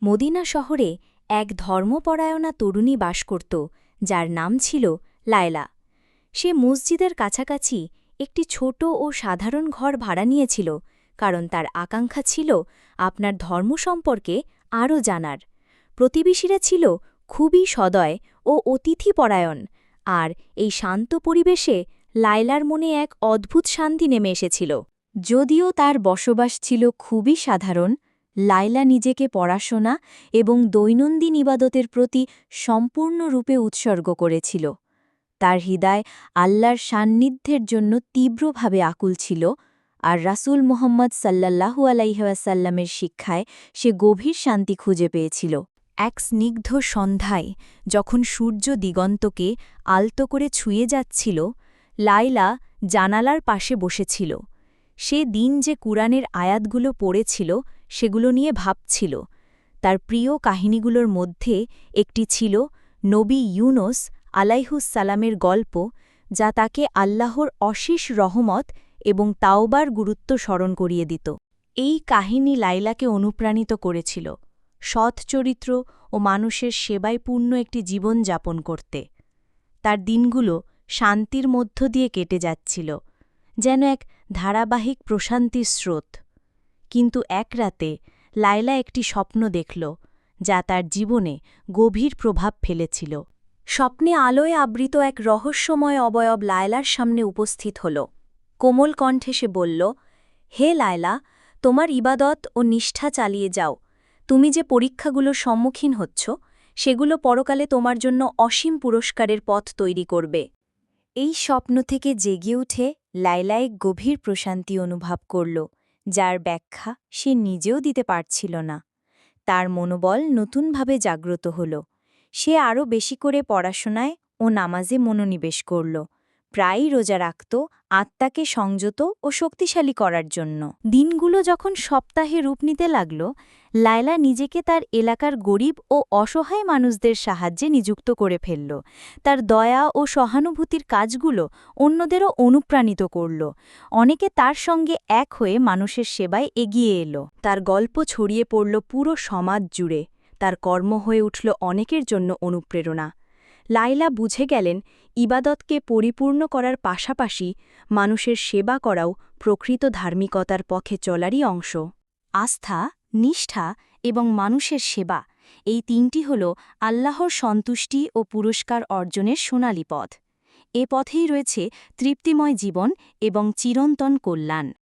Medina শহরে এক ধর্মপরায়ণা তরুণী বাস করত যার নাম ছিল লায়লা। সে মসজিদের কাছাকাছি একটি ছোট ও সাধারণ ঘর ভাড়া নিয়েছিল, কারণ তার আকাঙ্ক্ষা ছিল আপনার ধর্ম সম্পর্কে আরও জানার। প্রতিবেশীরা ছিল খুবই সদয় ও অতিথিপরায়ণ, আর এই শান্ত পরিবেশে লায়লার মনে এক অদ্ভুত শান্তি নেমে এসেছিল। যদিও তার বসবাস ছিল খুবই সাধারণ, লায়লা নিজেকে পড়াশোনা এবং দৈনন্দিন ইবাদতের প্রতি সম্পূর্ণরূপে উৎসর্গ করেছিল। তার হৃদয় আল্লাহর সান্নিধ্যের জন্য তীব্রভাবে আকুল ছিল, আর রাসূল মুহাম্মদ সাল্লাল্লাহু আলাইহি ওয়াসাল্লামের শিক্ষায় সে গভীর শান্তি খুঁজে পেয়েছিল। এক স্নিগ্ধ সন্ধ্যায় যখন সূর্য দিগন্তকে আলতো করে ছুঁয়ে যাচ্ছিল, লায়লা জানালার পাশে বসেছিল। সে দিন যে কুরআনের আয়াতগুলো পড়েছিল সেগুলো নিয়ে ভাবছিল। তার প্রিয় কাহিনীগুলোর মধ্যে একটি ছিল নবী ইউনুস আলাইহুসসালামের গল্প, যা তাকে আল্লাহর অশেষ রহমত এবং তাওবার গুরুত্ব স্মরণ করিয়ে দিত। এই কাহিনী লায়লাকে অনুপ্রাণিত করেছিল সৎ চরিত্র ও মানুষের সেবায় পূর্ণ একটি জীবন যাপন করতে। তার দিনগুলো শান্তির মধ্য দিয়ে কেটে যাচ্ছিল, যেন এক ধারাবাহিক প্রশান্তির স্রোত। কিন্তু এক রাতে লায়লা একটি স্বপ্ন দেখল, যা তার জীবনে গভীর প্রভাব ফেলেছিল। স্বপ্নে আলোয় আবৃত এক রহস্যময় অবয়ব লায়লার সামনে উপস্থিত হল। কোমল কণ্ঠে সে বলল, হে লায়লা, তোমার ইবাদত ও নিষ্ঠা চালিয়ে যাও। তুমি যে পরীক্ষাগুলোর সম্মুখীন হচ্ছ, সেগুলো পরকালে তোমার জন্য অসীম পুরস্কারের পথ তৈরি করবে। এই স্বপ্ন থেকে জেগে উঠে লায়লা এক গভীর প্রশান্তি অনুভব করল, যার ব্যাখ্যা সে নিজেও দিতে পারছিল না। তার মনোবল নতুনভাবে জাগ্রত হল। সে আরও বেশি করে পড়াশোনায় ও নামাজে মনোনিবেশ করল, প্রায়ই রোজা রাখত, আত্মাকে সংযত ও শক্তিশালী করার জন্য। দিনগুলো যখন সপ্তাহে রূপ নিতে লাগল, লায়লা নিজেকে তার এলাকার গরিব ও অসহায় মানুষদের সাহায্যে নিযুক্ত করে ফেলল। তার দয়া ও সহানুভূতির কাজগুলো অন্যদেরও অনুপ্রাণিত করল। অনেকে তার সঙ্গে এক হয়ে মানুষের সেবায় এগিয়ে এলো। তার গল্প ছড়িয়ে পড়ল পুরো সমাজ জুড়ে। তার কর্ম হয়ে উঠল অনেকের জন্য অনুপ্রেরণা। লায়লা বুঝে গেলেন, ইবাদতকে পরিপূর্ণ করার পাশাপাশি মানুষের সেবা করাও প্রকৃত ধার্মিকতার পথে চলারই অংশ। আস্থা, নিষ্ঠা এবং মানুষের সেবা, এই তিনটি হল আল্লাহর সন্তুষ্টি ও পুরস্কার অর্জনের সোনালী পথ। এ পথেই রয়েছে তৃপ্তিময় জীবন এবং চিরন্তন কল্যাণ।